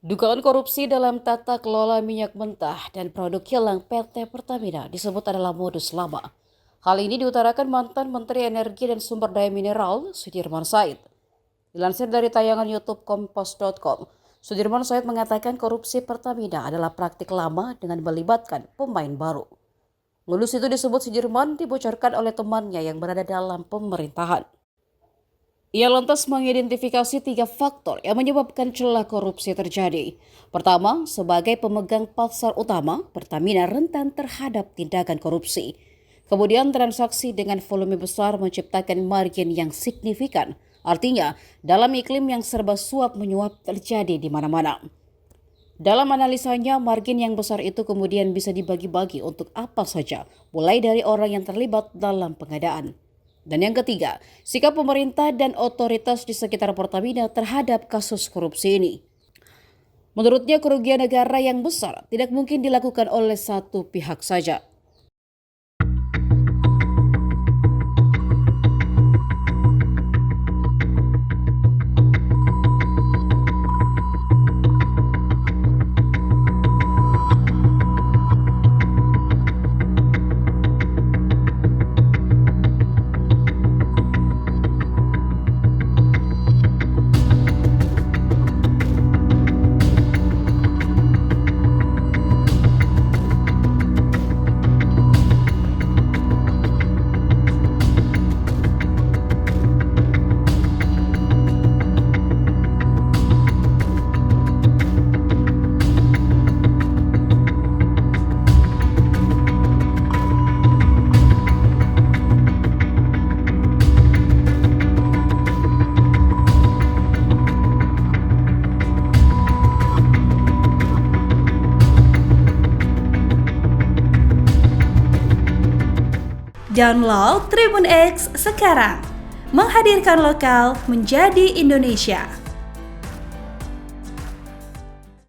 Dugaan korupsi dalam tata kelola minyak mentah dan produk kilang PT Pertamina disebut adalah modus lama. Hal ini diutarakan mantan Menteri Energi dan Sumber Daya Mineral Sudirman Said. Dilansir dari tayangan YouTube Kompas.com, Sudirman Said mengatakan korupsi Pertamina adalah praktik lama dengan melibatkan pemain baru. Modus itu disebut Sudirman dibocorkan oleh temannya yang berada dalam pemerintahan. Ia lantas mengidentifikasi 3 faktor yang menyebabkan celah korupsi terjadi. Pertama, sebagai pemegang pasar utama, Pertamina rentan terhadap tindakan korupsi. Kemudian transaksi dengan volume besar menciptakan margin yang signifikan. Artinya, dalam iklim yang serba suap-menyuap terjadi di mana-mana. Dalam analisanya, margin yang besar itu kemudian bisa dibagi-bagi untuk apa saja, mulai dari orang yang terlibat dalam pengadaan. Dan yang ketiga, sikap pemerintah dan otoritas di sekitar Pertamina terhadap kasus korupsi ini. Menurutnya, kerugian negara yang besar tidak mungkin dilakukan oleh satu pihak saja. Download Tribun X sekarang, menghadirkan lokal menjadi Indonesia.